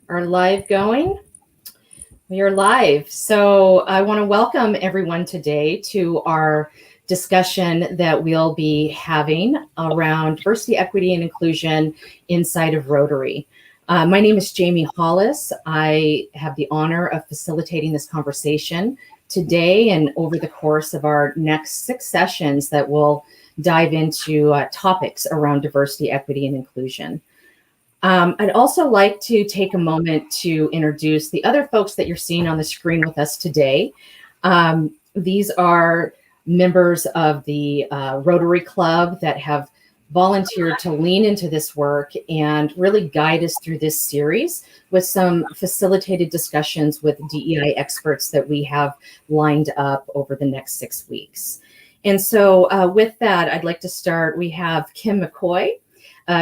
Are live going? We are live. So I want to welcome everyone today to our discussion that we'll be having around diversity, equity, and inclusion inside of Rotary. My name is Jamie Hollis. I have the honor of facilitating this conversation today and over the course of our next 6 sessions that will dive into topics around diversity, equity, and inclusion. I'd also like to take a moment to introduce the other folks that you're seeing on the screen with us today. These are members of the Rotary Club that have volunteered to lean into this work and really guide us through this series with some facilitated discussions with DEI experts that we have lined up over the next 6 weeks. And so with that, I'd like to start. We have Kim McCoy.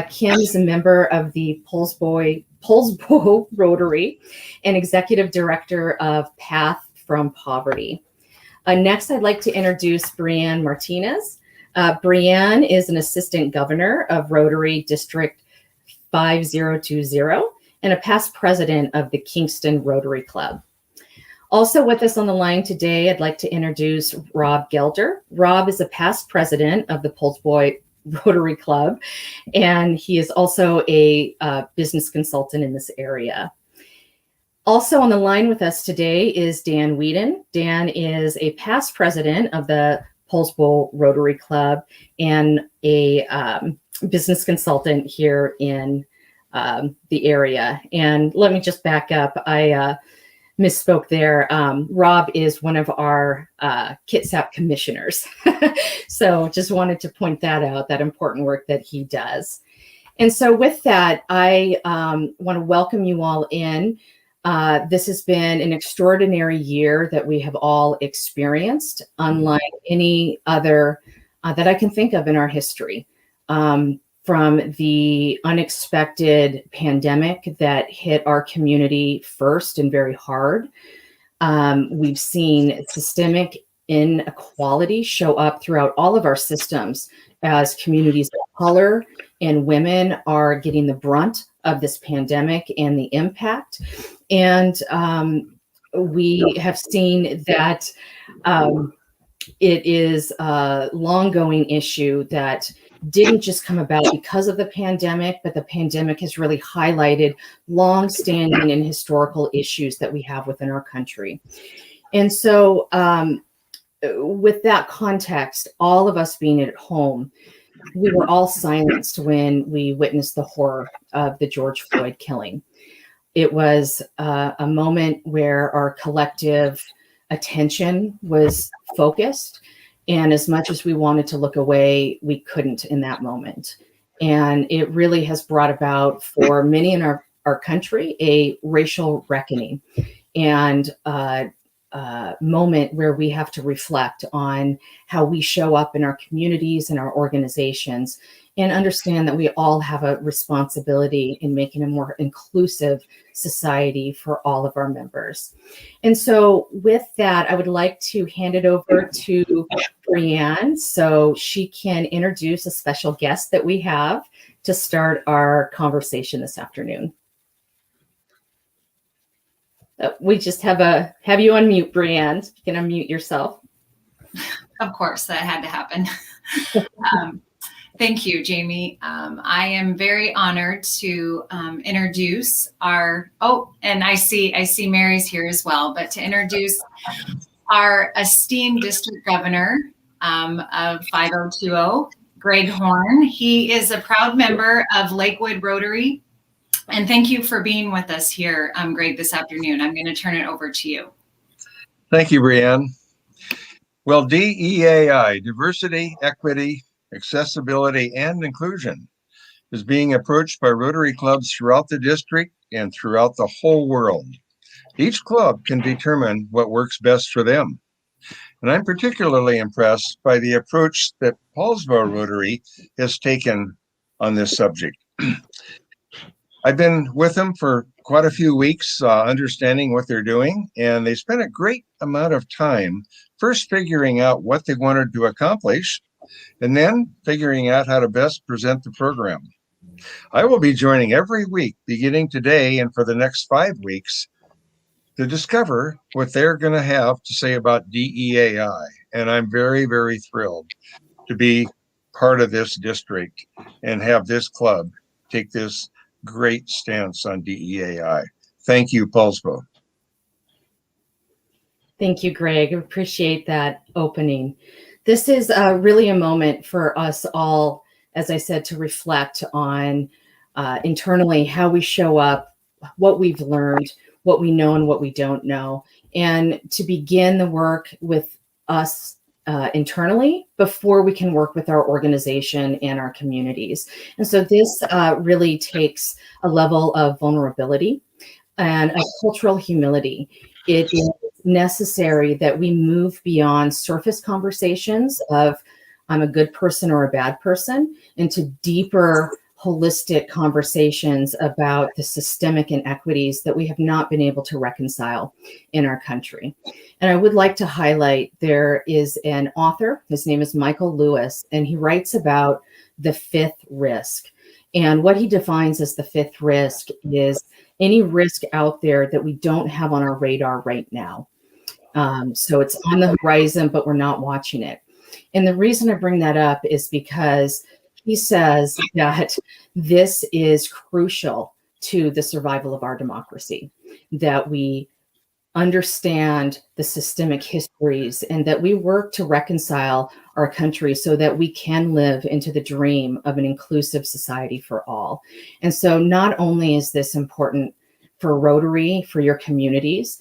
Kim is a member of the Poulsbo Rotary and Executive Director of Path from Poverty. Next, I'd like to introduce Brianne Martinez. Brianne is an Assistant Governor of Rotary District 5020 and a past president of the Kingston Rotary Club. Also with us on the line today, I'd like to introduce Rob Gelder. Rob is a past president of the Poulsbo Rotary Club, and he is also a business consultant in this area. Also on the line with us today is Dan Whedon. Dan is a past president of the Poulsbo Rotary Club and a business consultant here in the area. And let me just back up. I misspoke there. Rob is one of our Kitsap commissioners. So just wanted to point that out, that important work that he does. And so with that, I want to welcome you all in. This has been an extraordinary year that we have all experienced, unlike any other that I can think of in our history. From the unexpected pandemic that hit our community first and very hard. We've seen systemic inequality show up throughout all of our systems as communities of color and women are getting the brunt of this pandemic and the impact. And we have seen that it is a long-going issue that didn't just come about because of the pandemic, but the pandemic has really highlighted long-standing and historical issues that we have within our country. And so with that context, all of us being at home, we were all silenced when we witnessed the horror of the George Floyd killing. It was a moment where our collective attention was focused. And as much as we wanted to look away, we couldn't in that moment. And it really has brought about for many in our country a racial reckoning and moment where we have to reflect on how we show up in our communities and our organizations and understand that we all have a responsibility in making a more inclusive society for all of our members. And so with that, I would like to hand it over to Brianne so she can introduce a special guest that we have to start our conversation this afternoon. We just have you on mute, Brianne. You can unmute yourself. Of course, that had to happen. Thank you, Jamie. I am very honored to introduce and I see Mary's here as well, but to introduce our esteemed district governor of 5020, Greg Horn. He is a proud member of Lakewood Rotary. And thank you for being with us here, Greg, this afternoon. I'm going to turn it over to you. Thank you, Brianne. Well, DEAI, diversity, equity, accessibility, and inclusion, is being approached by Rotary clubs throughout the district and throughout the whole world. Each club can determine what works best for them. And I'm particularly impressed by the approach that Poulsbo Rotary has taken on this subject. I've been with them for quite a few weeks, understanding what they're doing, and they spent a great amount of time first figuring out what they wanted to accomplish, and then figuring out how to best present the program. I will be joining every week beginning today and for the next 5 weeks to discover what they're going to have to say about DEAI. And I'm very, very thrilled to be part of this district and have this club take this great stance on DEAI. Thank you, Poulsbo. Thank you, Greg. I appreciate that opening. This is really a moment for us all, as I said, to reflect on internally how we show up, what we've learned, what we know and what we don't know, and to begin the work with us internally before we can work with our organization and our communities. And so this really takes a level of vulnerability and a cultural humility. It is necessary that we move beyond surface conversations of I'm a good person or a bad person into deeper holistic conversations about the systemic inequities that we have not been able to reconcile in our country. And I would like to highlight there is an author, his name is Michael Lewis, and he writes about the fifth risk. And what he defines as the fifth risk is any risk out there that we don't have on our radar right now. So it's on the horizon, but we're not watching it. And the reason I bring that up is because he says that this is crucial to the survival of our democracy, that we understand the systemic histories and that we work to reconcile our country so that we can live into the dream of an inclusive society for all. And so not only is this important for Rotary, for your communities,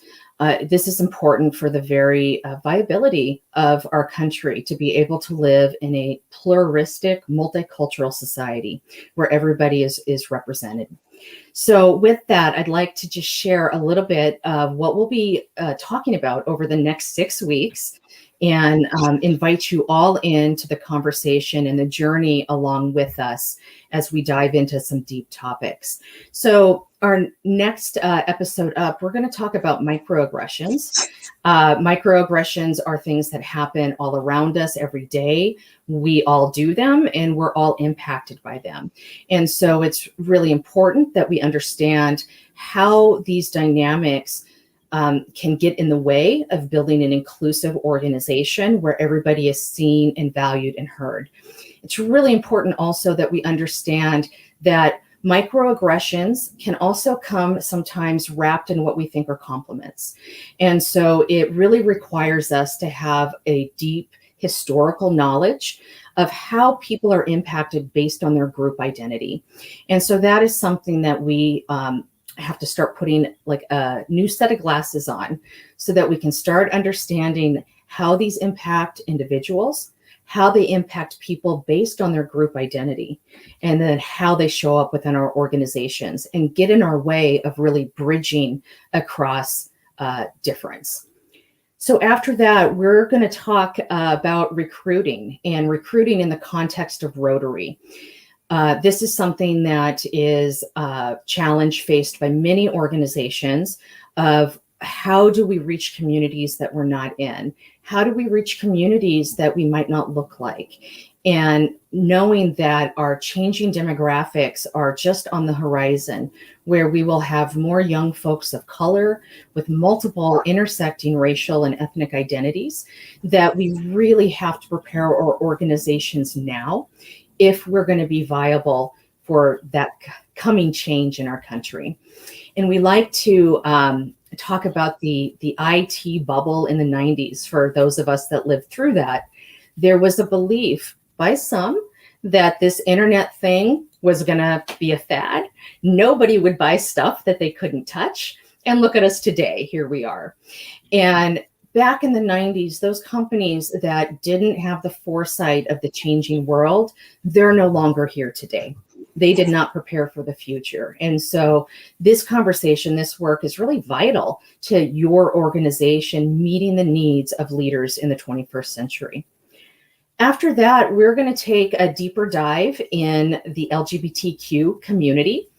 this is important for the very viability of our country to be able to live in a pluralistic, multicultural society where everybody is represented. So with that, I'd like to just share a little bit of what we'll be talking about over the next 6 weeks and invite you all into the conversation and the journey along with us as we dive into some deep topics. So our next episode up, we're going to talk about microaggressions. Microaggressions are things that happen all around us every day. We all do them and we're all impacted by them. And so it's really important that we understand how these dynamics can get in the way of building an inclusive organization where everybody is seen and valued and heard. It's really important also that we understand that microaggressions can also come sometimes wrapped in what we think are compliments. And so it really requires us to have a deep historical knowledge of how people are impacted based on their group identity. And so that is something that we have to start putting like a new set of glasses on so that we can start understanding how these impact individuals, how they impact people based on their group identity, and then how they show up within our organizations and get in our way of really bridging across difference. So after that, we're going to talk about recruiting and recruiting in the context of Rotary. This is something that is a challenge faced by many organizations of how do we reach communities that we're not in? How do we reach communities that we might not look like? And knowing that our changing demographics are just on the horizon, where we will have more young folks of color with multiple intersecting racial and ethnic identities, that we really have to prepare our organizations now if we're going to be viable for that coming change in our country. And we like to talk about the IT bubble in the 90s. For those of us that lived through that, there was a belief by some that this internet thing was going to be a fad. Nobody would buy stuff that they couldn't touch. And look at us today. Here we are. And back in the 90s, those companies that didn't have the foresight of the changing world, they're no longer here today. They did not prepare for the future. And so this conversation, this work is really vital to your organization meeting the needs of leaders in the 21st century. After that, we're going to take a deeper dive in the LGBTQ community.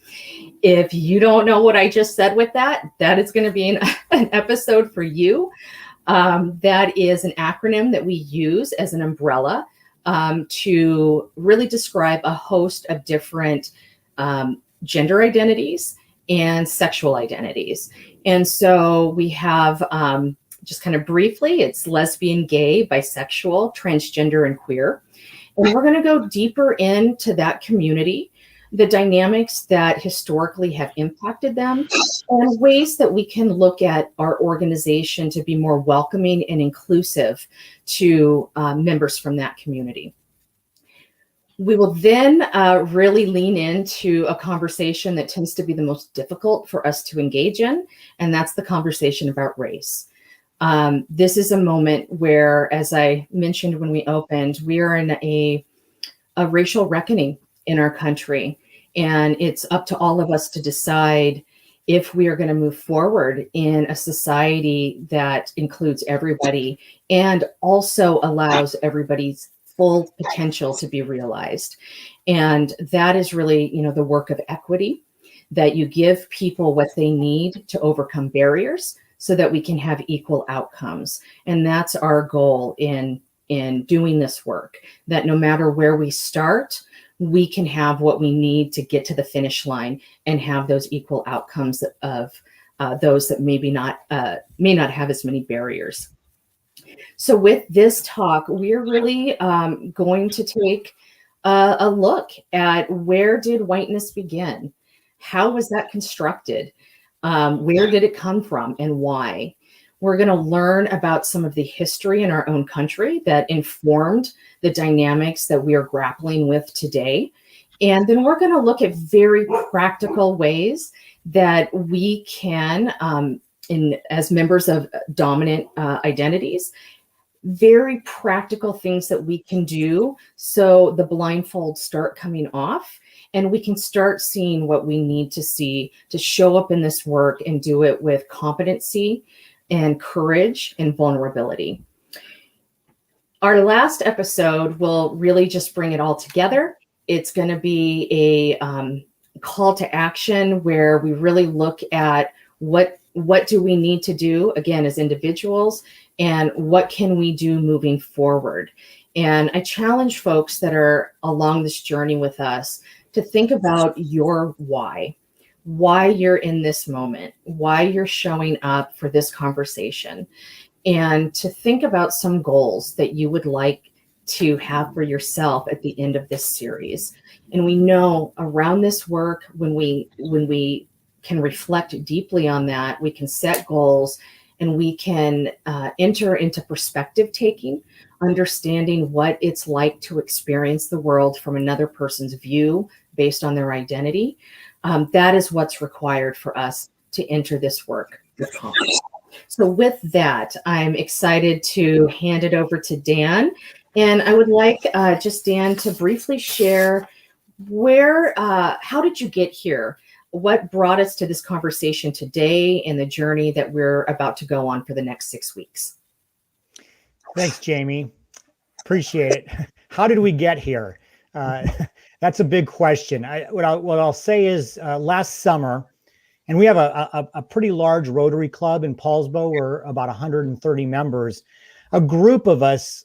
If you don't know what I just said with that, that is going to be an episode for you. That is an acronym that we use as an umbrella to really describe a host of different gender identities and sexual identities. And so we have, just kind of briefly, it's lesbian, gay, bisexual, transgender, and queer. And we're going to go deeper into that community, the dynamics that historically have impacted them, and ways that we can look at our organization to be more welcoming and inclusive to members from that community. We will then really lean into a conversation that tends to be the most difficult for us to engage in, and that's the conversation about race. This is a moment where, as I mentioned when we opened, we are in a racial reckoning in our country, and it's up to all of us to decide if we are going to move forward in a society that includes everybody and also allows everybody's full potential to be realized. And that is really, the work of equity, that you give people what they need to overcome barriers so that we can have equal outcomes. And that's our goal in doing this work, that no matter where we start, we can have what we need to get to the finish line and have those equal outcomes of those that may not have as many barriers. So with this talk, we're really going to take a look at where did whiteness begin? How was that constructed? Where did it come from and why? We're going to learn about some of the history in our own country that informed the dynamics that we are grappling with today. And then we're going to look at very practical ways that we can, as members of dominant identities, very practical things that we can do so the blindfolds start coming off and we can start seeing what we need to see to show up in this work and do it with competency and courage and vulnerability. Our last episode will really just bring it all together. It's going to be a call to action where we really look at what do we need to do, again, as individuals, and what can we do moving forward. And I challenge folks that are along this journey with us to think about your why you're in this moment, why you're showing up for this conversation, and to think about some goals that you would like to have for yourself at the end of this series. And we know around this work, when we can reflect deeply on that, we can set goals and we can enter into perspective taking, understanding what it's like to experience the world from another person's view based on their identity. That is what's required for us to enter this work with confidence. So with that, I'm excited to hand it over to Dan. And I would like just Dan to briefly share how did you get here? What brought us to this conversation today and the journey that we're about to go on for the next 6 weeks? Thanks, Jamie. Appreciate it. How did we get here? That's a big question. What I'll say is last summer, and we have a pretty large Rotary Club in Poulsbo. We're about 130 members. A group of us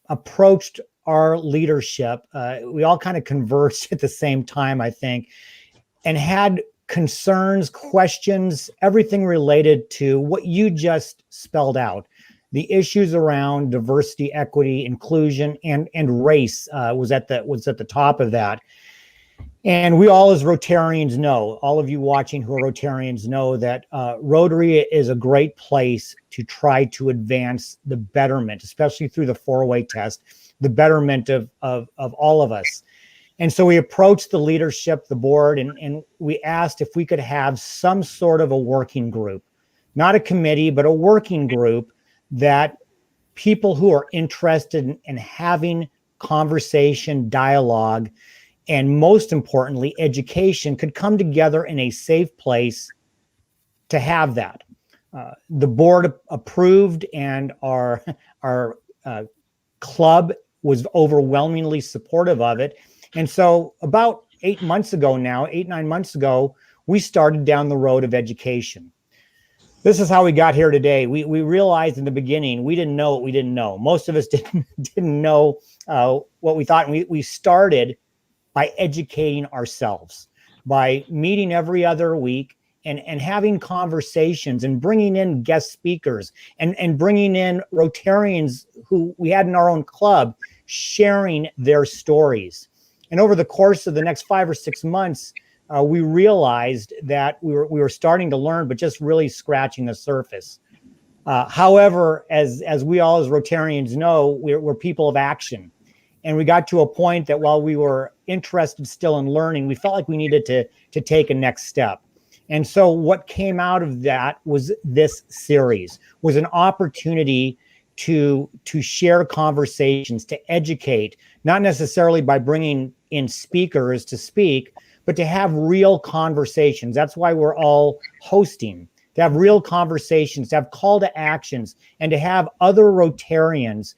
approached our leadership. We all kind of conversed at the same time, I think, and had concerns, questions, everything related to what you just spelled out. The issues around diversity, equity, inclusion, and race was at the top of that. And we all, as Rotarians, know, all of you watching who are Rotarians know that Rotary is a great place to try to advance the betterment, especially through the four-way test, the betterment of all of us. And so we approached the leadership, the board, and we asked if we could have some sort of a working group, not a committee, but a working group that people who are interested in having conversation, dialogue, and most importantly, education could come together in a safe place to have that. The board approved, and our club was overwhelmingly supportive of it. And so about 8 months ago now, 9 months ago, we started down the road of education. This is how we got here today. We realized in the beginning, we didn't know what we didn't know. Most of us didn't know what we thought. And we started by educating ourselves, by meeting every other week and having conversations and bringing in guest speakers and bringing in Rotarians who we had in our own club, sharing their stories. And over the course of the next 5 or 6 months, we realized that we were starting to learn, but just really scratching the surface. However, as we all as Rotarians know, we're people of action. And we got to a point that while we were interested still in learning, we felt like we needed to take a next step. And so what came out of that was this series, was an opportunity to share conversations, to educate, not necessarily by bringing in speakers to speak, but to have real conversations. That's why we're all hosting, to have real conversations, to have call to actions, and to have other Rotarians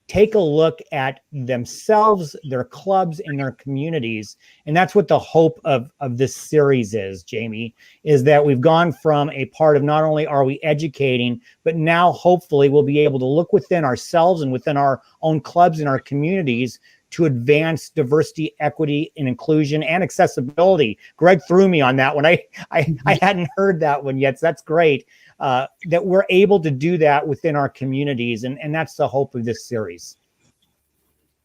take a look at themselves, their clubs, and their communities. And that's what the hope of this series is, Jamie, is that we've gone from a part of not only are we educating, but now hopefully we'll be able to look within ourselves and within our own clubs and our communities to advance diversity, equity, and inclusion and accessibility. Greg threw me on that one. I hadn't heard that one yet, so that's great. That we're able to do that within our communities, and that's the hope of this series.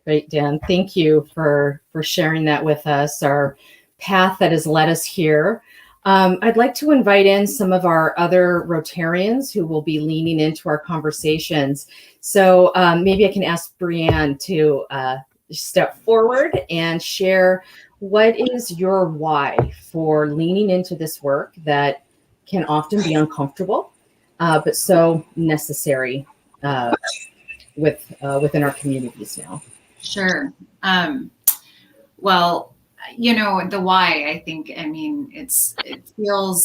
Great, Dan. Thank you for sharing that with us, our path that has led us here. I'd like to invite in some of our other Rotarians who will be leaning into our conversations. So maybe I can ask Brianne to step forward and share what is your why for leaning into this work that can often be uncomfortable, but so necessary within our communities now. Sure. Well, the why, I think, it feels,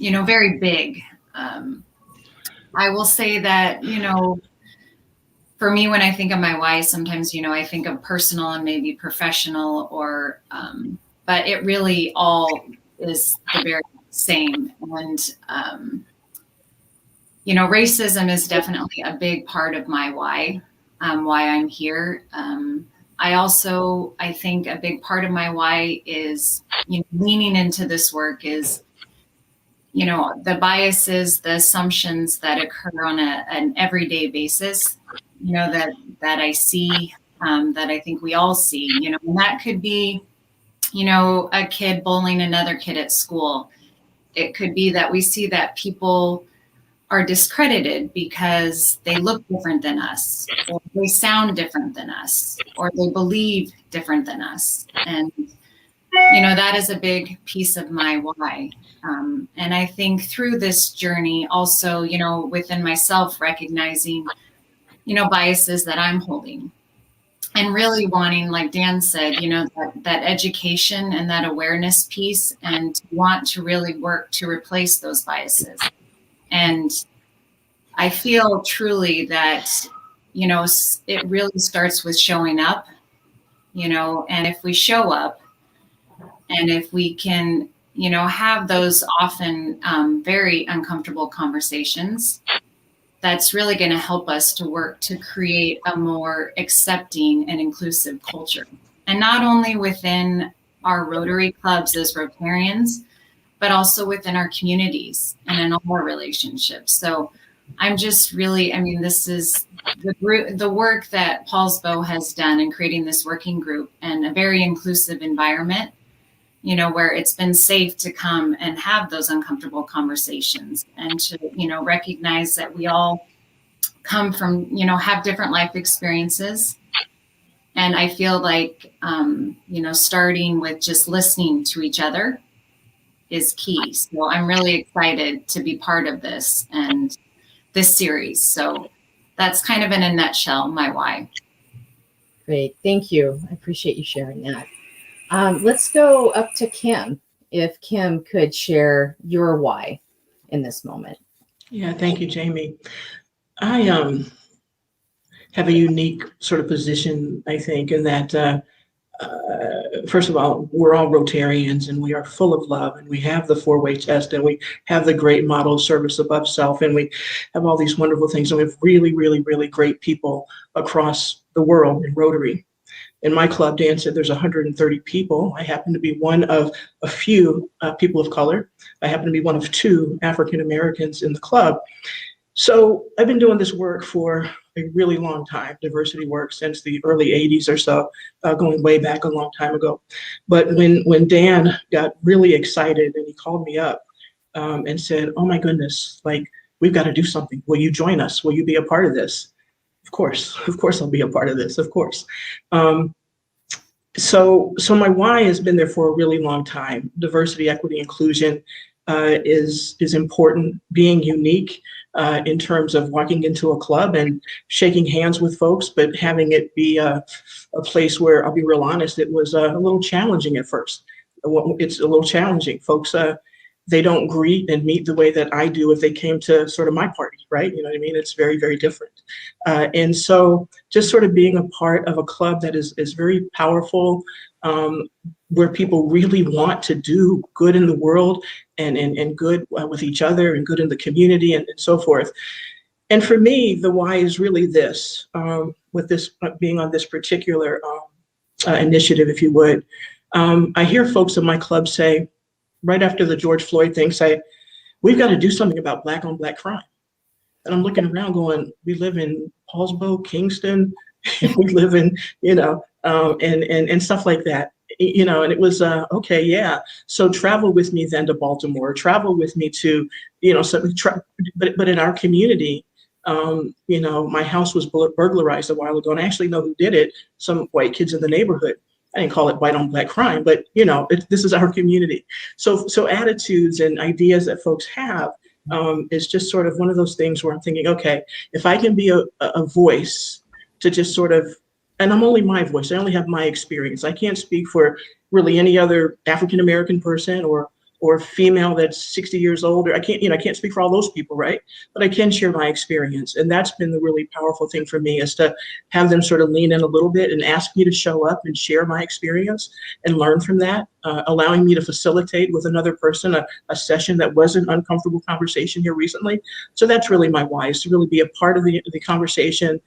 very big. I will say that, for me, when I think of my why, sometimes, I think of personal and maybe professional or, but it really all is the very same. And, racism is definitely a big part of my why I'm here. I think a big part of my why is, leaning into this work is, the biases, the assumptions that occur on an everyday basis, that I see, that I think we all see, and that could be, a kid bullying another kid at school. It could be that we see that people are discredited because they look different than us, or they sound different than us, or they believe different than us. And, that is a big piece of my why. And I think through this journey also, within myself, recognizing, biases that I'm holding and really wanting, like Dan said, that education and that awareness piece, and want to really work to replace those biases. And I feel truly that, it really starts with showing up, and if we show up and if we can, have those often very uncomfortable conversations, that's really going to help us to work to create a more accepting and inclusive culture. And not only within our Rotary clubs as Rotarians, but also within our communities and in all our relationships. So I'm just really, this is the work that Poulsbo has done in creating this working group and a very inclusive environment, where it's been safe to come and have those uncomfortable conversations and to, recognize that we all come from, have different life experiences. And I feel like, starting with just listening to each other is key. So I'm really excited to be part of this and this series. So that's kind of in a nutshell, my why. Great. Thank you. I appreciate you sharing that. Let's go up to Kim. If Kim could share your why in this moment. Yeah, thank you, Jamie. I have a unique sort of position, I think, in that first of all, we're all Rotarians and we are full of love, and we have the 4-way test, and we have the great model of service above self, and we have all these wonderful things. And we have really, really, really great people across the world in Rotary. In my club, Dan said there's 130 people. I happen to be one of a few people of color. I happen to be one of two African Americans in the club. So I've been doing this work for a really long time, diversity work since the early 80s or so, going way back a long time ago. But when Dan got really excited and he called me up and said, oh my goodness, like, we've got to do something. Will you join us? Will you be a part of this? Of course I'll be a part of this, of course. So my why has been there for a really long time. Diversity, equity, inclusion is important. Being unique in terms of walking into a club and shaking hands with folks, but having it be a place where, I'll be real honest, it was a little challenging at first. It's a little challenging. Folks, they don't greet and meet the way that I do if they came to sort of my party, right? You know what I mean? It's very, very different. And so just sort of being a part of a club that is very powerful, where people really want to do good in the world and good with each other and good in the community and so forth. And for me, the why is really this, with this being on this particular initiative, if you would. I hear folks in my club say, right after the George Floyd thing, say, we've got to do something about Black on Black crime. And I'm looking around going, we live in Poulsbo, Kingston, we live in, and stuff like that. And it was, okay, yeah. So travel with me then to Baltimore, travel with me to, but in our community, my house was burglarized a while ago, and I actually know who did it, some white kids in the neighborhood. I didn't call it white on black crime, but this is our community. So attitudes and ideas that folks have is just sort of one of those things where I'm thinking, okay, if I can be a voice to just sort of, and I'm only my voice, I only have my experience. I can't speak for really any other African American person or female that's 60 years old, or I can't speak for all those people, right? But I can share my experience. And that's been the really powerful thing for me, is to have them sort of lean in a little bit and ask me to show up and share my experience and learn from that, allowing me to facilitate with another person a session that was an uncomfortable conversation here recently. So that's really my why, is to really be a part of the conversation,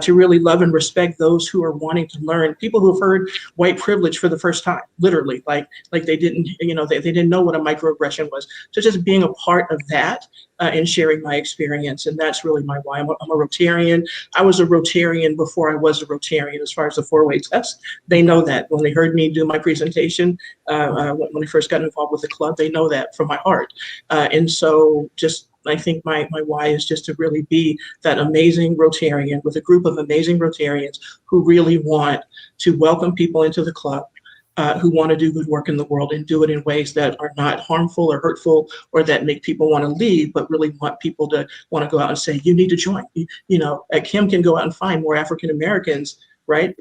to really love and respect those who are wanting to learn, people who have heard white privilege for the first time, literally, like they didn't, they didn't know what a microaggression was. So just being a part of that and sharing my experience. And that's really my why. I'm a Rotarian. I was a Rotarian before I was a Rotarian as far as the four-way test. They know that when they heard me do my presentation, when I first got involved with the club, they know that from my heart. And so just, I think my why is just to really be that amazing Rotarian with a group of amazing Rotarians who really want to welcome people into the club, who want to do good work in the world and do it in ways that are not harmful or hurtful or that make people want to leave, but really want people to want to go out and say, you need to join. Kim can go out and find more African Americans, right?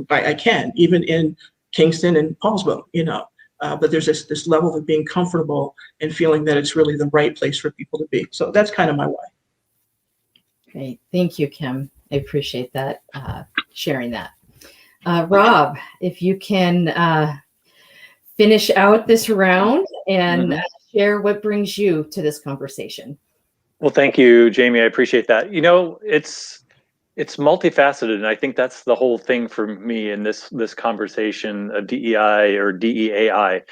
I can, even in Kingston and Poulsbo, but there's this level of being comfortable and feeling that it's really the right place for people to be. So that's kind of my why. Great. Thank you, Kim. I appreciate that, sharing that. Rob, if you can finish out this round and share what brings you to this conversation. Well, thank you, Jamie. I appreciate that. It's multifaceted, and I think that's the whole thing for me in this conversation of DEI or DEAI,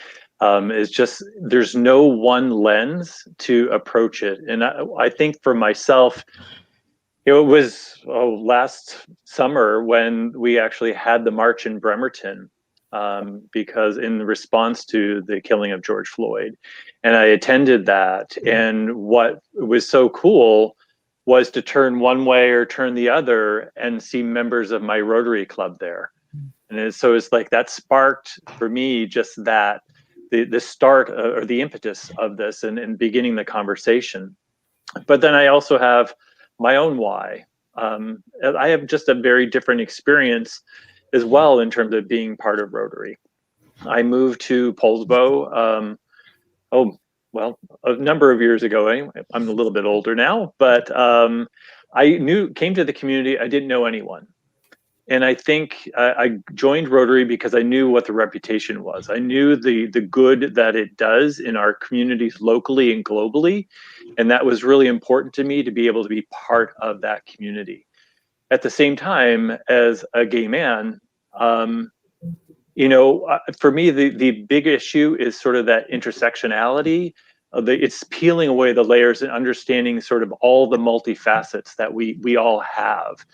is just there's no one lens to approach it. And I think for myself, it was last summer when we actually had the march in Bremerton, because in response to the killing of George Floyd, and I attended that. And what was so cool was to turn one way or turn the other and see members of my Rotary Club there. And so it's like that sparked for me just that, the start or the impetus of this and beginning the conversation. But then I also have my own why. I have just a very different experience as well in terms of being part of Rotary. I moved to Poulsbo, a number of years ago. Anyway, I'm a little bit older now, but came to the community. I didn't know anyone. And I think I joined Rotary because I knew what the reputation was. I knew the good that it does in our communities locally and globally. And that was really important to me, to be able to be part of that community. At the same time, as a gay man, For me, the big issue is sort of that intersectionality. It's peeling away the layers and understanding sort of all the multifacets that we all have.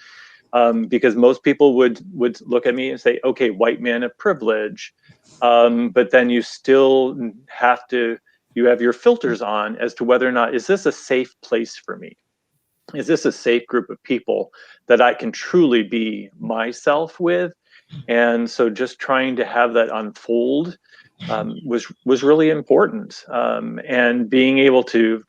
Because most people would look at me and say, okay, white man of privilege. But then you still you have your filters on as to whether or not, is this a safe place for me? Is this a safe group of people that I can truly be myself with? And so just trying to have that unfold was really important. And being able to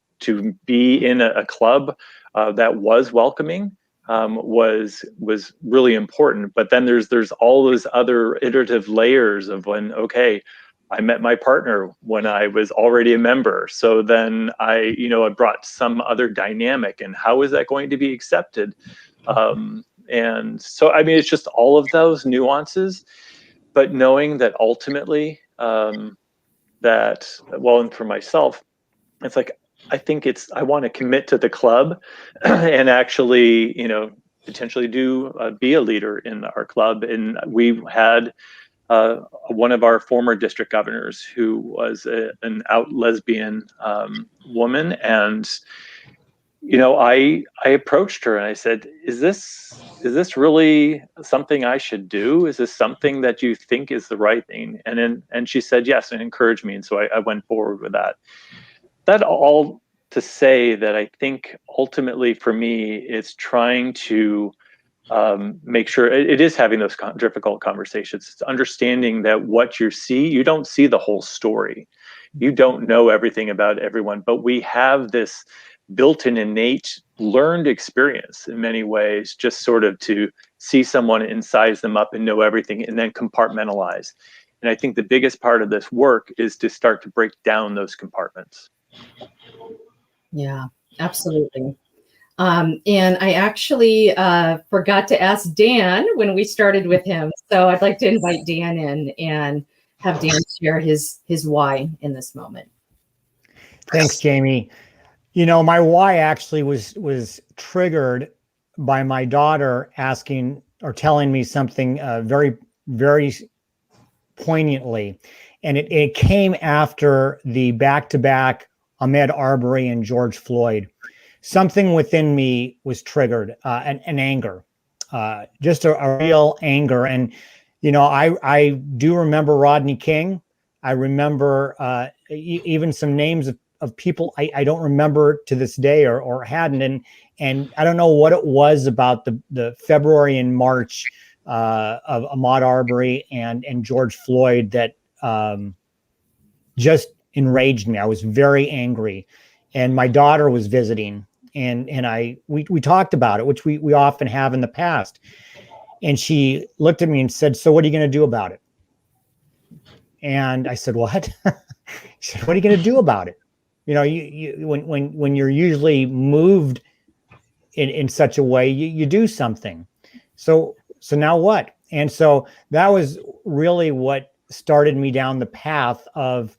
be in a club that was welcoming was really important. But then there's all those other iterative layers of when, okay, I met my partner when I was already a member. So then I brought some other dynamic, and how is that going to be accepted? And so, I mean, it's just all of those nuances, but knowing that ultimately and for myself, it's like, I want to commit to the club and actually, potentially be a leader in our club. And we had one of our former district governors who was an out lesbian woman. And, I approached her and I said, is this really something I should do? Is this something that you think is the right thing? And she said yes, and encouraged me. And so I went forward with that. That all to say that I think ultimately for me, it's trying to make sure it is having those difficult conversations. It's understanding that what you don't see the whole story. You don't know everything about everyone, but we have this built-in innate learned experience in many ways, just sort of to see someone and size them up and know everything and then compartmentalize. And I think the biggest part of this work is to start to break down those compartments. Yeah, absolutely. And I actually forgot to ask Dan when we started with him. So I'd like to invite Dan in and have Dan share his why in this moment. Thanks, Jamie. My why actually was triggered by my daughter asking or telling me something very, very poignantly. And it came after the back-to-back Ahmaud Arbery and George Floyd. Something within me was triggered, an anger, just a real anger. And, I do remember Rodney King. I remember even some names of people I don't remember to this day or hadn't. And I don't know what it was about the February and March of Ahmaud Arbery and George Floyd that just enraged me. I was very angry. And my daughter was visiting, and we talked about it, which we often have in the past. And she looked at me and said, "So what are you going to do about it?" And I said, "What?" She said, "What are you going to do about it?" When you're usually moved in such a way, you do something. So now what? And so that was really what started me down the path of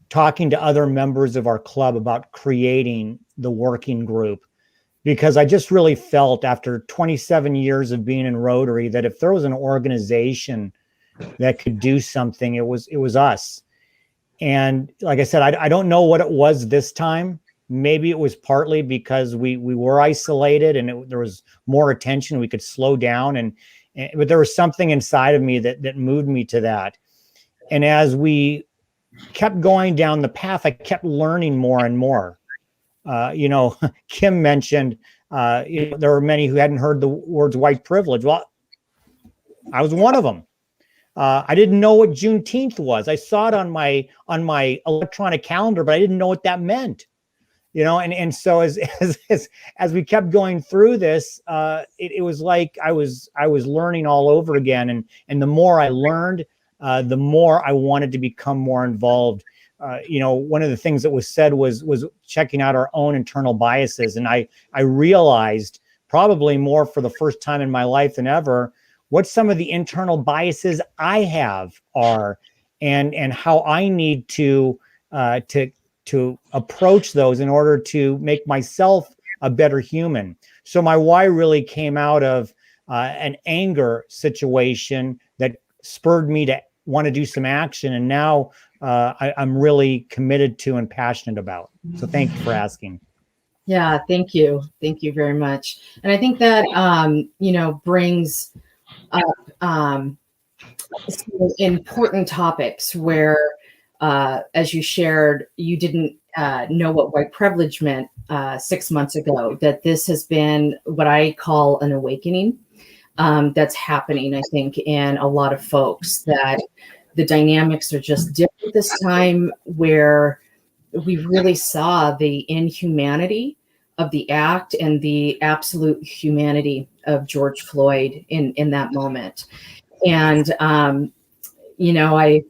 talking to other members of our club about creating the working group, because I just really felt after 27 years of being in Rotary that if there was an organization that could do something, it was us. And like I said, I don't know what it was this time. Maybe it was partly because we were isolated and there was more attention. We could slow down, but there was something inside of me that moved me to that. And as we kept going down the path, I kept learning more and more. Kim mentioned there were many who hadn't heard the words white privilege. Well, I was one of them. I didn't know what Juneteenth was. I saw it on my electronic calendar, but I didn't know what that meant. And so as we kept going through this, it was like I was learning all over again. And the more I learned, the more I wanted to become more involved. One of the things that was said was checking out our own internal biases. And I realized probably more for the first time in my life than ever, what some of the internal biases I have are, and how I need to approach those in order to make myself a better human. So my why really came out of an anger situation that spurred me to want to do some action. And now I'm really committed to and passionate about. So thank you for asking. Yeah, thank you. Thank you very much. And I think that, brings up some important topics where, as you shared, you didn't know what white privilege meant 6 months ago, that this has been what I call an awakening that's happening, I think, in a lot of folks, that the dynamics are just different this time, where we really saw the inhumanity of the act and the absolute humanity of George Floyd in that moment. And, I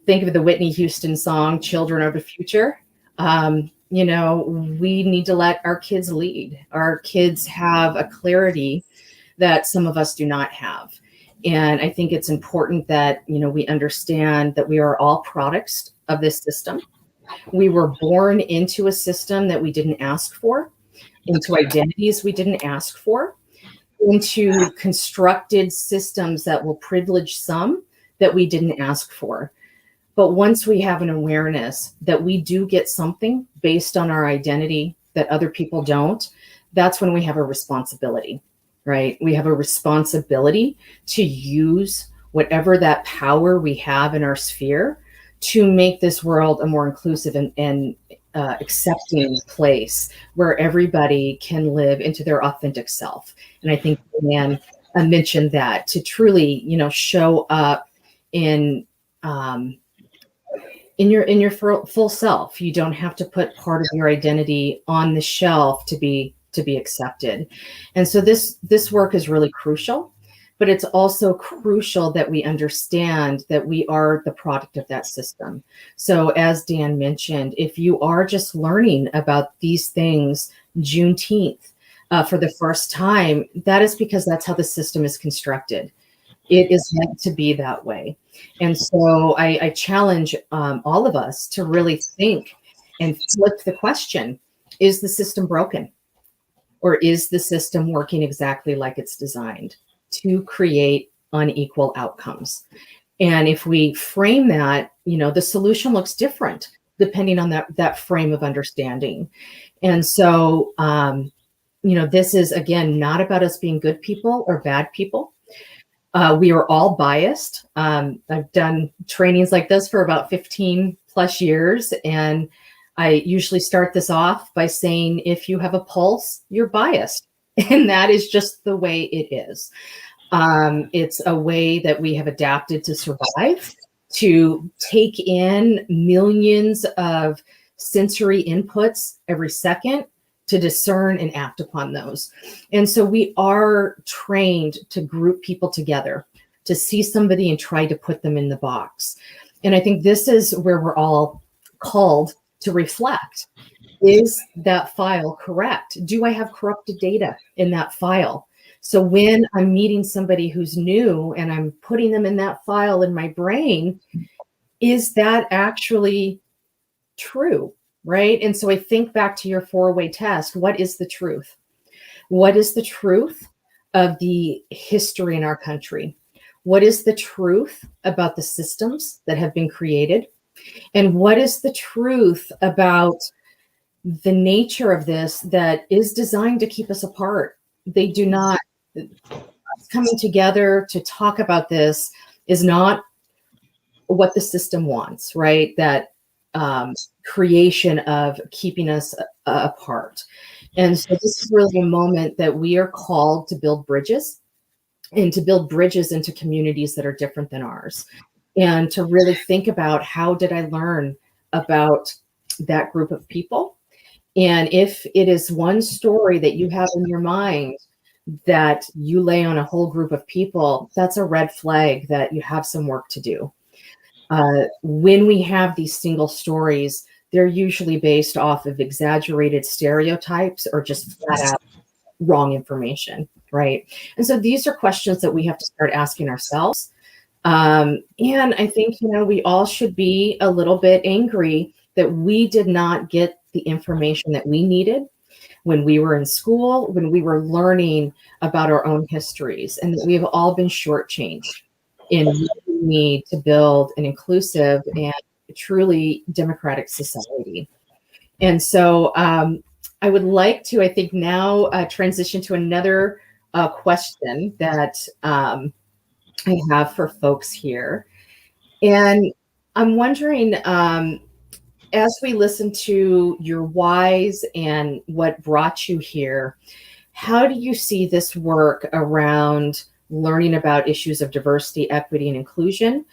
think of the Whitney Houston song, Children of the Future. We need to let our kids lead. Our kids have a clarity that some of us do not have. And I think it's important that, we understand that we are all products of this system. We were born into a system that we didn't ask for, into identities we didn't ask for, into constructed systems that will privilege some that we didn't ask for. But once we have an awareness that we do get something based on our identity that other people don't, that's when we have a responsibility, right? We have a responsibility to use whatever that power we have in our sphere to make this world a more inclusive and accepting place where everybody can live into their authentic self. And I think Dan mentioned that, to truly, show up in your full self. You don't have to put part of your identity on the shelf to be accepted. And so this work is really crucial, but it's also crucial that we understand that we are the product of that system. So as Dan mentioned, if you are just learning about these things Juneteenth for the first time, that is because that's how the system is constructed. It is meant to be that way. And so I challenge all of us to really think and flip the question: is the system broken? Or is the system working exactly like it's designed to create unequal outcomes? And if we frame that, the solution looks different depending on that frame of understanding. And so, this is, again, not about us being good people or bad people. We are all biased. I've done trainings like this for about 15 plus years. And I usually start this off by saying, if you have a pulse, you're biased. And that is just the way it is. It's a way that we have adapted to survive, to take in millions of sensory inputs every second, to discern and act upon those. And so we are trained to group people together, to see somebody and try to put them in the box. And I think this is where we're all called to reflect. Is that file correct? Do I have corrupted data in that file? So when I'm meeting somebody who's new and I'm putting them in that file in my brain, is that actually true? Right? And so I think back to your 4-way test. What is the truth? What is the truth of the history in our country? What is the truth about the systems that have been created? And what is the truth about the nature of this that is designed to keep us apart? They do not. Coming together to talk about this is not what the system wants, right? That creation of keeping us apart. And so this is really a moment that we are called to build bridges, and to build bridges into communities that are different than ours, and to really think about, how did I learn about that group of people? And if it is one story that you have in your mind that you lay on a whole group of people, that's a red flag that you have some work to do. When we have these single stories, they're usually based off of exaggerated stereotypes or just flat out wrong information, right? And so these are questions that we have to start asking ourselves. And I think, we all should be a little bit angry that we did not get the information that we needed when we were in school, when we were learning about our own histories, and that we have all been shortchanged in what we need to build an inclusive and truly democratic society. And so I would like to, I think, now transition to another question that I have for folks here. And I'm wondering, as we listen to your whys and what brought you here, how do you see this work around learning about issues of diversity, equity, and inclusion?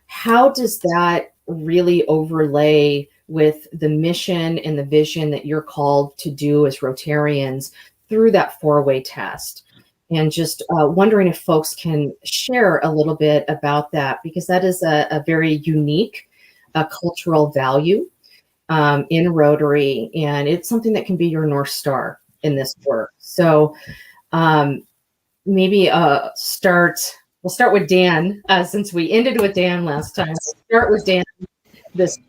How does that really overlay with the mission and the vision that you're called to do as Rotarians through that four-way test? And just wondering if folks can share a little bit about that, because that is a very unique cultural value in Rotary, and it's something that can be your North Star in this work. So maybe we'll start with Dan, since we ended with Dan last time. We'll start with Dan this time.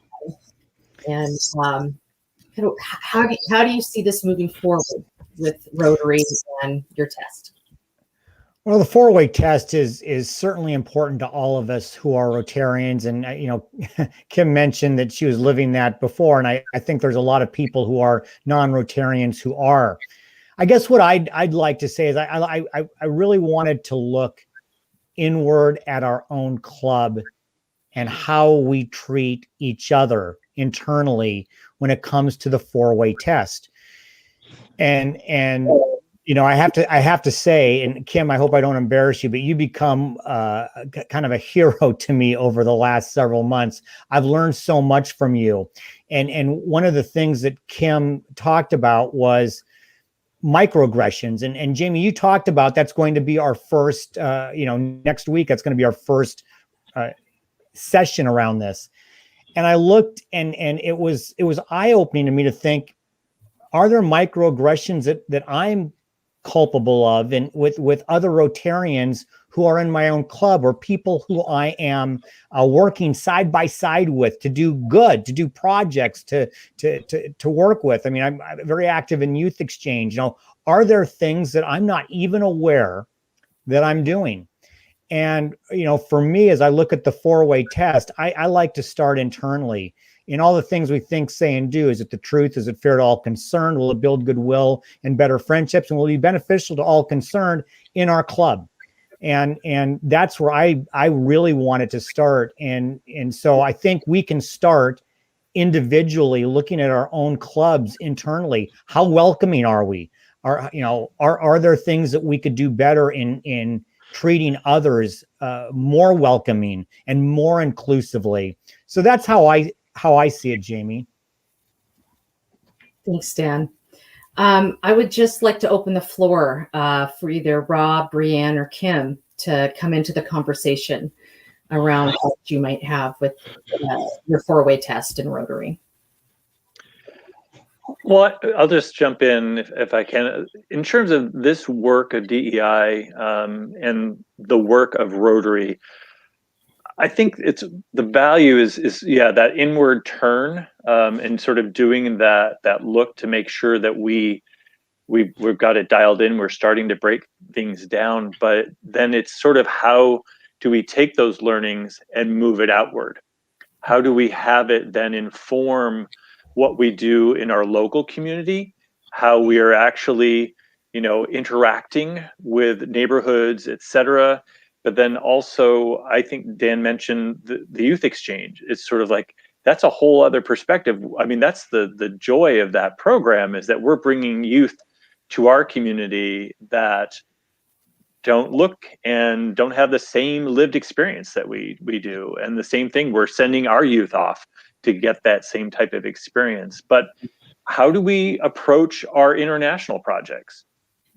And how do you see this moving forward with Rotary and your test? Well, the four-way test is certainly important to all of us who are Rotarians. And, Kim mentioned that she was living that before. And I think there's a lot of people who are non-Rotarians who are. I guess what I'd like to say is I really wanted to look inward at our own club and how we treat each other internally when it comes to the four-way test. And I have to say, and Kim, I hope I don't embarrass you, but you become kind of a hero to me over the last several months. I've learned so much from you. And one of the things that Kim talked about was microaggressions. And Jamie, you talked about that's going to be our first, next week, that's going to be our first session around this. And I looked and it was eye-opening to me to think, are there microaggressions that I'm culpable of and with other Rotarians who are in my own club, or people who I am working side by side with to do good, to do projects, to work with? I mean, I'm very active in youth exchange. Are there things that I'm not even aware that I'm doing? And, for me, as I look at the four-way test, I like to start internally in all the things we think, say, and do. Is it the truth? Is it fair to all concerned? Will it build goodwill and better friendships? And will it be beneficial to all concerned in our club? And that's where I really wanted to start. And so I think we can start individually looking at our own clubs internally. How welcoming are we? Are there things that we could do better in treating others more welcoming and more inclusively? So that's how I see it, Jamie. Thanks, Dan. I would just like to open the floor for either Rob, Brianne, or Kim to come into the conversation around what you might have with your four-way test in Rotary. Well, I'll just jump in if I can. In terms of this work of DEI and the work of Rotary, I think the value is that inward turn and sort of doing that look to make sure that we've got it dialed in. We're starting to break things down, but then it's sort of how do we take those learnings and move it outward? How do we have it then inform what we do in our local community, how we are actually, interacting with neighborhoods, et cetera. But then also, I think Dan mentioned the youth exchange. It's sort of like, that's a whole other perspective. I mean, that's the joy of that program, is that we're bringing youth to our community that don't look and don't have the same lived experience that we do. And the same thing, we're sending our youth off to get that same type of experience. But how do we approach our international projects?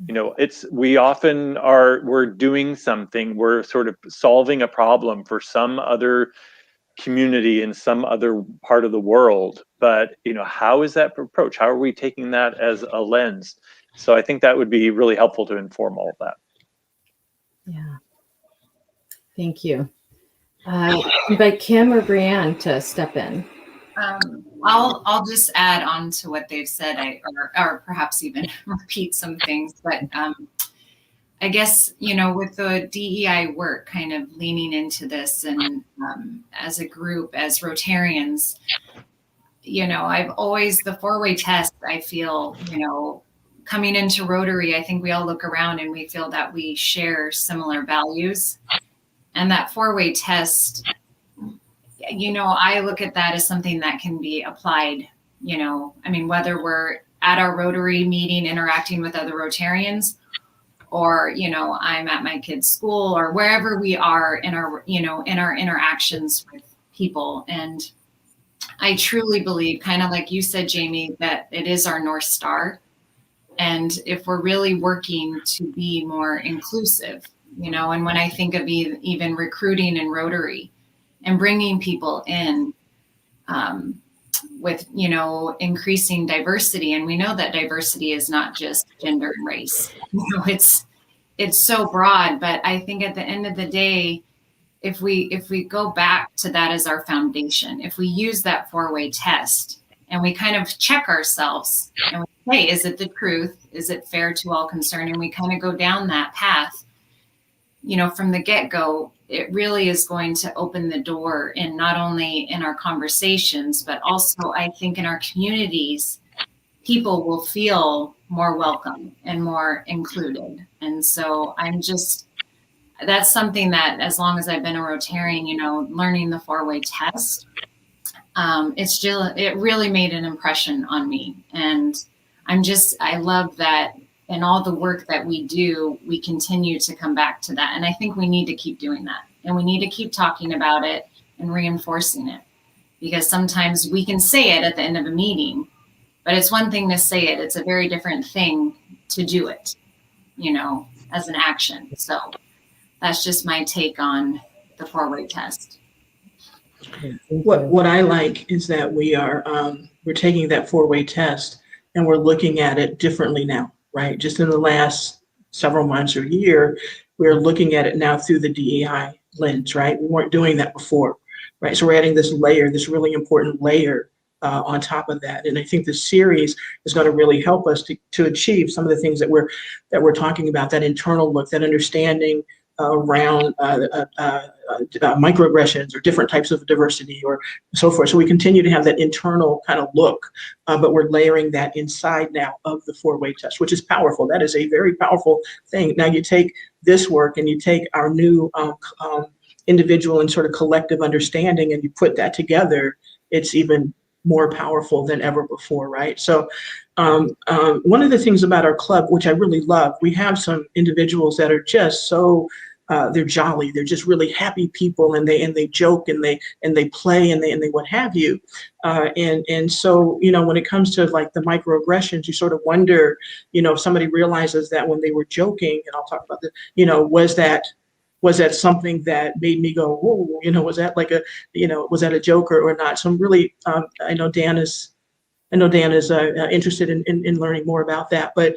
We're doing something, we're sort of solving a problem for some other community in some other part of the world. But, how is that approach? How are we taking that as a lens? So I think that would be really helpful to inform all of that. Yeah. Thank you. Invite Kim or Brianne to step in. I'll just add on to what they've said, or perhaps even repeat some things. But I guess, with the DEI work, kind of leaning into this, and as a group, as Rotarians, I've always, the four-way test, I feel, coming into Rotary, I think we all look around and we feel that we share similar values. And that four-way test, I look at that as something that can be applied, whether we're at our Rotary meeting interacting with other Rotarians, or, I'm at my kid's school, or wherever we are in our, in our interactions with people. And I truly believe, kind of like you said, Jamie, that it is our North Star. And if we're really working to be more inclusive, and when I think of even recruiting in Rotary and bringing people in with, increasing diversity. And we know that diversity is not just gender and race. It's so broad, but I think at the end of the day, if we go back to that as our foundation, if we use that four-way test and we kind of check ourselves and we say, is it the truth? Is it fair to all concerned? And we kind of go down that path, from the get-go, it really is going to open the door in not only in our conversations, but also I think in our communities, people will feel more welcome and more included. And so that's something that, as long as I've been a Rotarian, learning the four-way test, it really made an impression on me. And I love that in all the work that we do, we continue to come back to that. And I think we need to keep doing that. And we need to keep talking about it and reinforcing it, because sometimes we can say it at the end of a meeting, but it's one thing to say it. It's a very different thing to do it, as an action. So that's just my take on the four-way test. What I like is that we're taking that four-way test and we're looking at it differently now, right? Just in the last several months or year, we're looking at it now through the DEI lens, right? We weren't doing that before, right? So we're adding this layer, this really important layer on top of that. And I think this series is going to really help us to achieve some of the things that we're talking about, that internal look, that understanding around microaggressions or different types of diversity or so forth. So we continue to have that internal kind of look, but we're layering that inside now of the four-way test, which is powerful. That is a very powerful thing. Now you take this work and you take our new individual and sort of collective understanding and you put that together, it's even more powerful than ever before, right? So one of the things about our club, which I really love, we have some individuals that are just so they're jolly, they're just really happy people, and they joke and they play and they what have you, and so when it comes to like the microaggressions, you sort of wonder, if somebody realizes that when they were joking, and I'll talk about that, was that something that made me go, whoa, was that like was that a joke or not? So I'm really, I know Dan is interested in learning more about that, but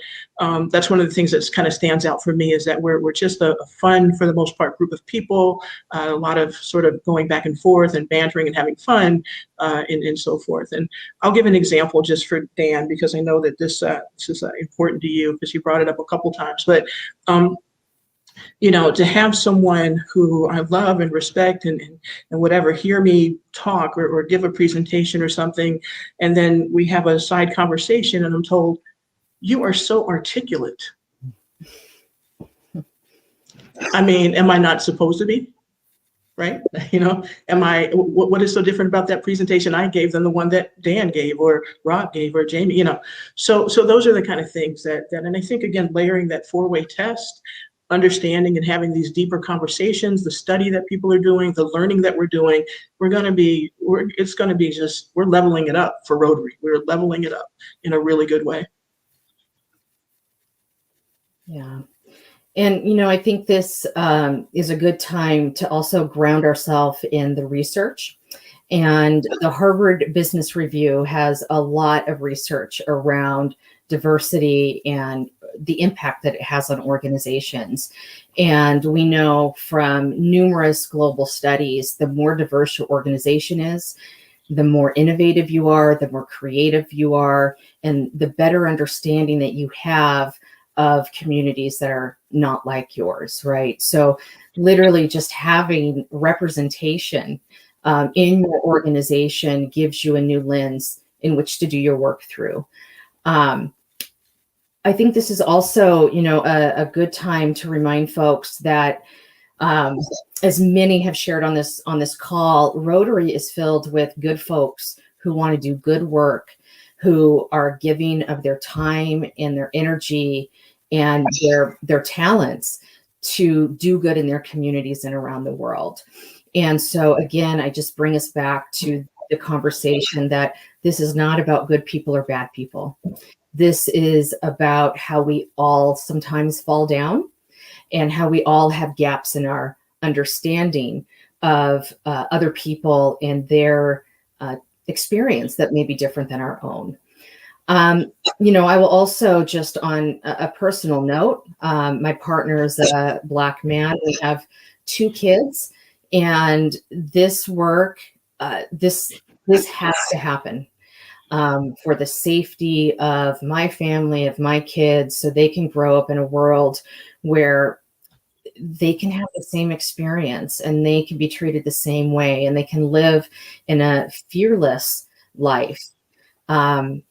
that's one of the things that kind of stands out for me, is that we're just a fun, for the most part, group of people, a lot of sort of going back and forth and bantering and having fun, and so forth. And I'll give an example just for Dan, because I know that this is important to you, because you brought it up a couple times, but to have someone who I love and respect and whatever, hear me talk or give a presentation or something, and then we have a side conversation and I'm told, you are so articulate. I mean, am I not supposed to be? Right? What is so different about that presentation I gave than the one that Dan gave or Rob gave or Jamie, So those are the kind of things that, and I think, again, layering that four-way test, understanding and having these deeper conversations, the study that people are doing, the learning that we're doing, we're leveling it up for Rotary. We're leveling it up in a really good way. Yeah. And, I think this is a good time to also ground ourselves in the research. And the Harvard Business Review has a lot of research around diversity and the impact that it has on organizations. And we know from numerous global studies, the more diverse your organization is, the more innovative you are, the more creative you are, and the better understanding that you have of communities that are not like yours, right? So literally just having representation in your organization gives you a new lens in which to do your work through. I think this is also, a good time to remind folks that as many have shared on this call, Rotary is filled with good folks who want to do good work, who are giving of their time and their energy and their talents to do good in their communities and around the world. And so again, I just bring us back to the conversation that this is not about good people or bad people. This is about how we all sometimes fall down and how we all have gaps in our understanding of other people and their experience that may be different than our own. I will also, just on a personal note, my partner is a Black man. We have 2 kids, and this work, this has to happen for the safety of my family, of my kids, so they can grow up in a world where they can have the same experience and they can be treated the same way and they can live in a fearless life.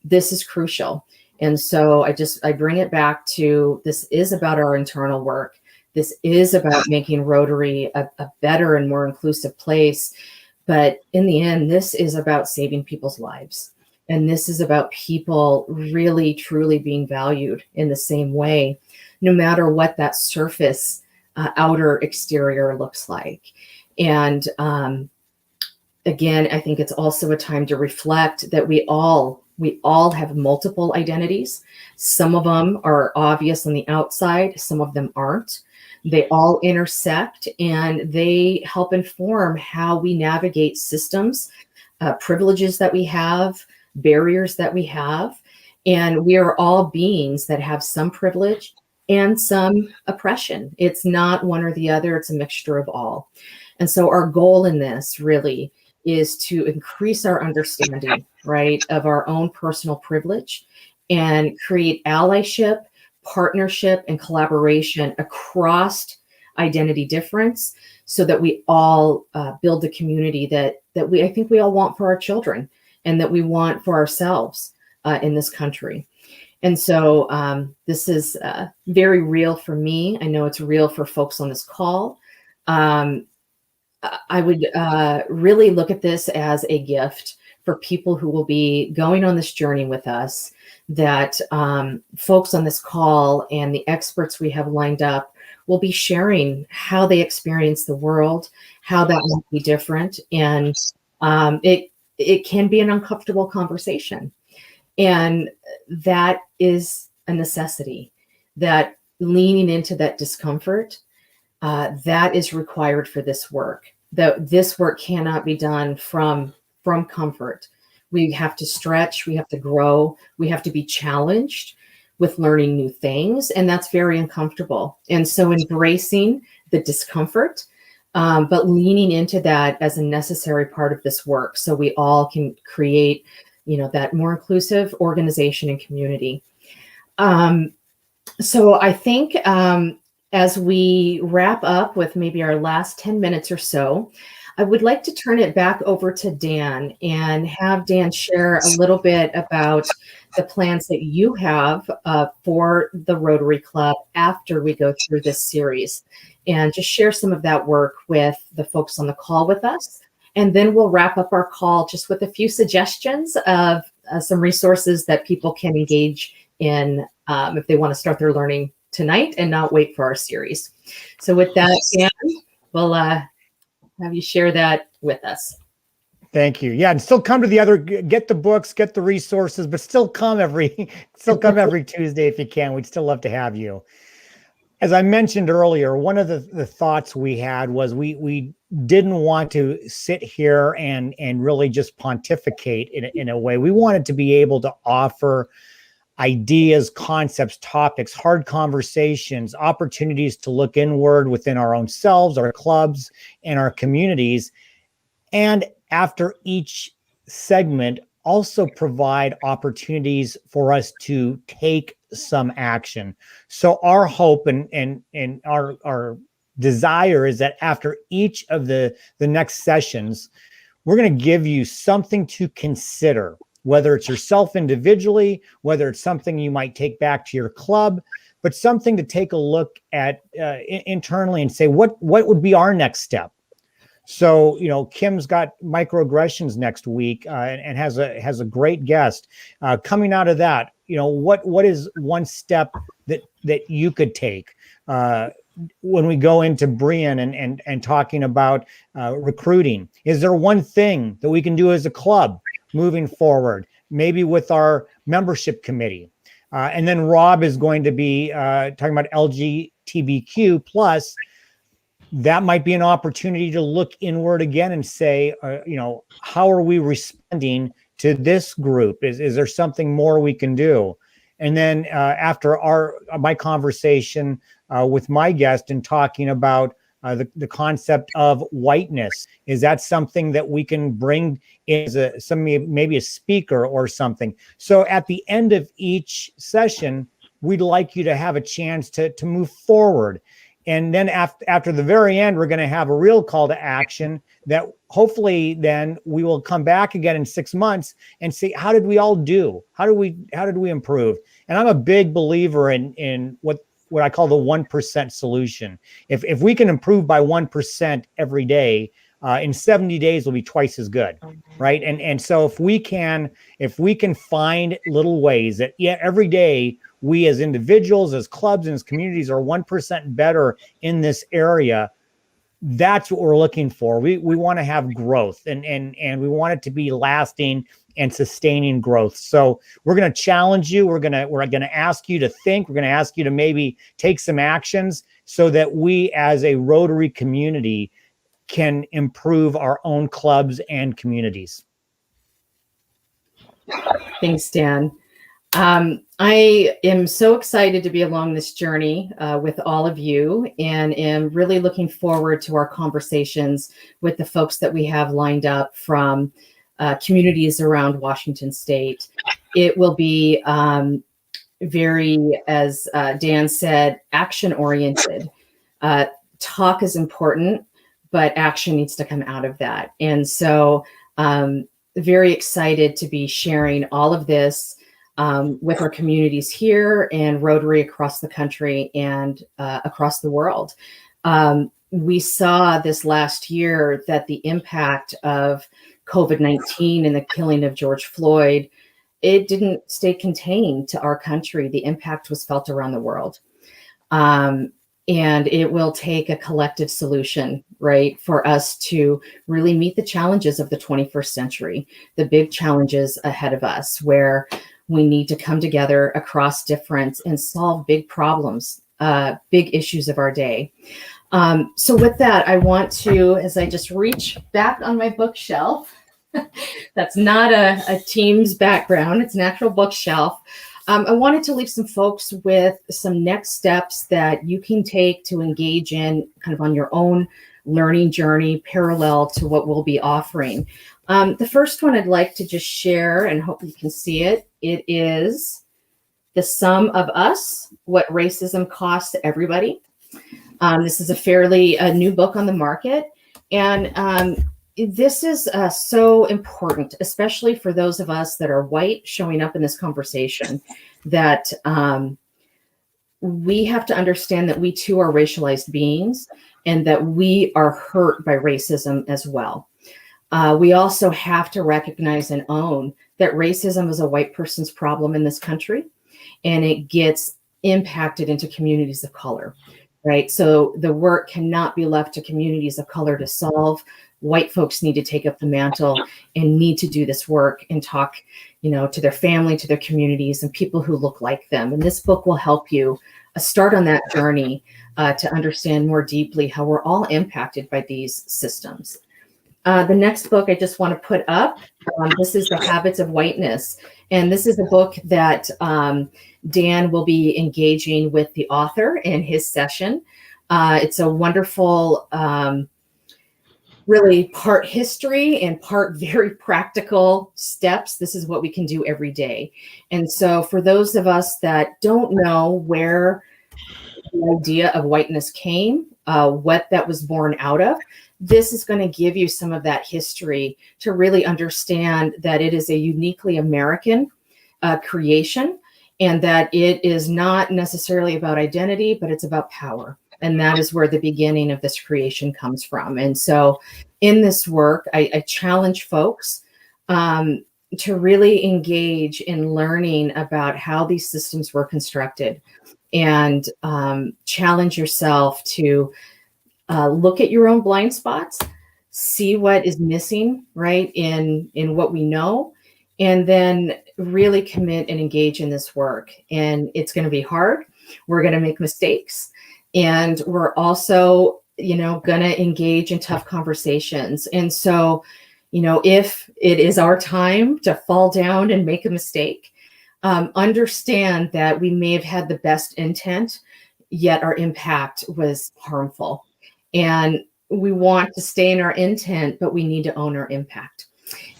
This is crucial. And so I bring it back to, this is about our internal work. This is about making Rotary a better and more inclusive place. But in the end, this is about saving people's lives. And this is about people really, truly being valued in the same way, no matter what that surface outer exterior looks like. And again, I think it's also a time to reflect that we all have multiple identities. Some of them are obvious on the outside, some of them aren't. They all intersect and they help inform how we navigate systems, privileges that we have, barriers that we have. And we are all beings that have some privilege and some oppression. It's not one or the other, it's a mixture of all. And so our goal in this really is to increase our understanding, right, of our own personal privilege and create allyship, partnership, and collaboration across identity difference so that we all build the community that I think we all want for our children and that we want for ourselves in this country. And so this is very real for me. I know it's real for folks on this call. I would really look at this as a gift for people who will be going on this journey with us, that folks on this call and the experts we have lined up will be sharing how they experience the world, how that might be different. And it can be an uncomfortable conversation. And that is a necessity, that leaning into that discomfort, that is required for this work. This work cannot be done from comfort. We have to stretch, we have to grow, we have to be challenged with learning new things, and that's very uncomfortable. And so embracing the discomfort, but leaning into that as a necessary part of this work so we all can create that more inclusive organization and community. So I think as we wrap up with maybe our last 10 minutes or so, I would like to turn it back over to Dan and have Dan share a little bit about the plans that you have for the Rotary Club after we go through this series, and just share some of that work with the folks on the call with us. And then we'll wrap up our call just with a few suggestions of some resources that people can engage in if they want to start their learning tonight and not wait for our series. So with that, Dan, we'll have you share that with us. Thank you. Yeah, and still come to the other, get the books, get the resources, but still come every Tuesday if you can. We'd still love to have you. As I mentioned earlier, one of the thoughts we had was we didn't want to sit here and really just pontificate in a way. We wanted to be able to offer ideas, concepts, topics, hard conversations, opportunities to look inward within our own selves, our clubs, and our communities. And after each segment also provide opportunities for us to take some action. So our hope and our desire is that after each of the next sessions, we're going to give you something to consider, whether it's yourself individually, whether it's something you might take back to your club, but something to take a look at internally and say, what would be our next step? So, Kim's got microaggressions next week and has a great guest coming out of that. What is one step that you could take when we go into Brian and talking about recruiting? Is there one thing that we can do as a club moving forward, maybe with our membership committee? And then Rob is going to be talking about LGBTQ plus. That might be an opportunity to look inward again and say, how are we responding to this group? Is there something more we can do? And then after my conversation with my guest and talking about the concept of whiteness, is that something that we can bring in as maybe a speaker or something? So at the end of each session, we'd like you to have a chance to move forward. And then after the very end, we're going to have a real call to action that hopefully then we will come back again in 6 months and see, how did we all do? How did we improve? And I'm a big believer in what I call the 1% solution. If we can improve by 1% every day, in 70 days will be twice as good, right? And so if we can find little ways that every day we as individuals, as clubs, and as communities are 1% better in this area, that's what we're looking for. We want to have growth and we want it to be lasting and sustaining growth. So we're going to challenge you. We're going to ask you to think. We're going to ask you to maybe take some actions so that we as a Rotary community can improve our own clubs and communities. Thanks, Dan. I am so excited to be along this journey with all of you, and am really looking forward to our conversations with the folks that we have lined up from communities around Washington State. It will be very, as Dan said, action-oriented. Talk is important, but action needs to come out of that. And so very excited to be sharing all of this with our communities here and Rotary across the country and across the world. We saw this last year that the impact of COVID-19 and the killing of George Floyd, it didn't stay contained to our country. The impact was felt around the world. And it will take a collective solution, right, for us to really meet the challenges of the 21st century, the big challenges ahead of us, where we need to come together across difference and solve big problems, big issues of our day. So with that, I want to, as I just reach back on my bookshelf, that's not a team's background, it's an actual bookshelf. I wanted to leave some folks with some next steps that you can take to engage in kind of on your own learning journey parallel to what we'll be offering. The first one I'd like to just share, and hope you can see it. It is The Sum of Us, What Racism Costs Everybody. This is a fairly new book on the market. And this is so important, especially for those of us that are white showing up in this conversation, that we have to understand that we too are racialized beings and that we are hurt by racism as well. We also have to recognize and own that racism is a white person's problem in this country, and it gets impacted into communities of color, right? So the work cannot be left to communities of color to solve. White folks need to take up the mantle and need to do this work and talk, to their family, to their communities, and people who look like them. And this book will help you start on that journey to understand more deeply how we're all impacted by these systems. The next book I just want to put up, this is The Habits of Whiteness. And this is a book that Dan will be engaging with the author in his session. It's a wonderful really part history and part very practical steps. This is what we can do every day. And so for those of us that don't know where the idea of whiteness came, what that was born out of, this is going to give you some of that history to really understand that it is a uniquely American creation, and that it is not necessarily about identity, but it's about power. And that is where the beginning of this creation comes from. And so in this work, I challenge folks to really engage in learning about how these systems were constructed, and challenge yourself to look at your own blind spots, see what is missing, right, in what we know, and then really commit and engage in this work. And it's going to be hard. We're going to make mistakes. And we're also, going to engage in tough conversations. And so, if it is our time to fall down and make a mistake, understand that we may have had the best intent, yet our impact was harmful. And we want to stay in our intent, but we need to own our impact.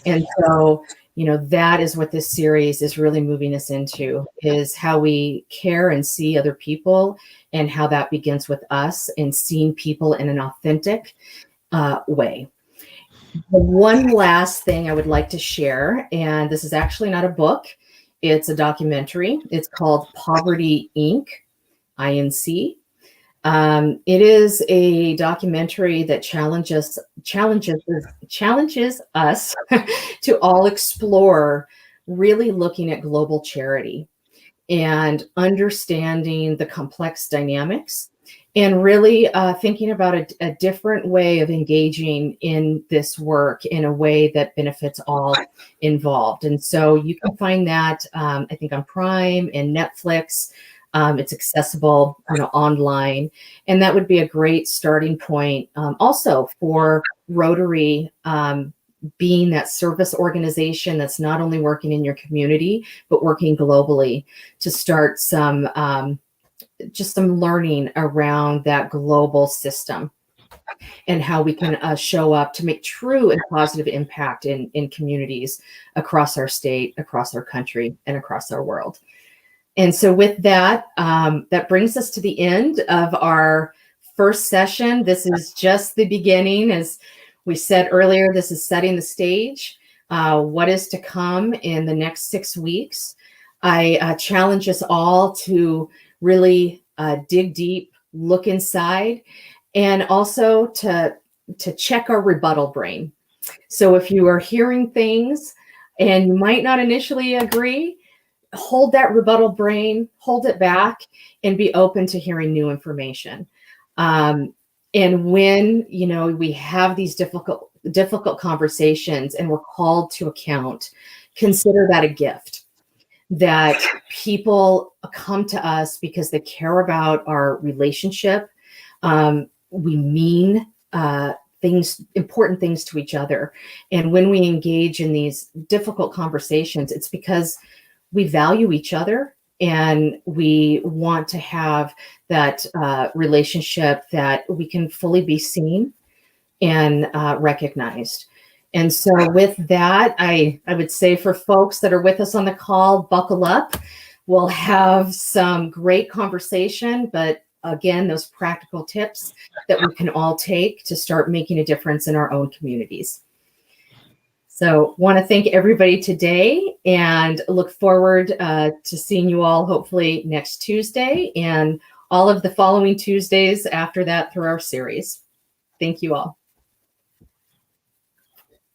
And so, that is what this series is really moving us into, is how we care and see other people, and how that begins with us and seeing people in an authentic way. The one last thing I would like to share, and this is actually not a book, it's a documentary. It's called Poverty Inc. INC. It is a documentary that challenges us to all explore really looking at global charity and understanding the complex dynamics, and really thinking about a different way of engaging in this work in a way that benefits all involved. And so you can find that, I think, on Prime and Netflix. It's accessible, online, and that would be a great starting point. Also for Rotary, being that service organization that's not only working in your community, but working globally, to start some learning around that global system and how we can show up to make true and positive impact in communities across our state, across our country, and across our world. And so with that, that brings us to the end of our first session. This is just the beginning. As we said earlier, this is setting the stage. What is to come in the next 6 weeks? I challenge us all to really dig deep, look inside, and also to check our rebuttal brain. So if you are hearing things and you might not initially agree, hold that rebuttal brain, hold it back, and be open to hearing new information. And when, we have these difficult conversations and we're called to account, consider that a gift, that people come to us because they care about our relationship. We mean important things to each other. And when we engage in these difficult conversations, it's because we value each other and we want to have that relationship that we can fully be seen and recognized. And so with that, I would say for folks that are with us on the call, buckle up. We'll have some great conversation, but again, those practical tips that we can all take to start making a difference in our own communities. So want to thank everybody today and look forward to seeing you all hopefully next Tuesday and all of the following Tuesdays after that through our series. Thank you all.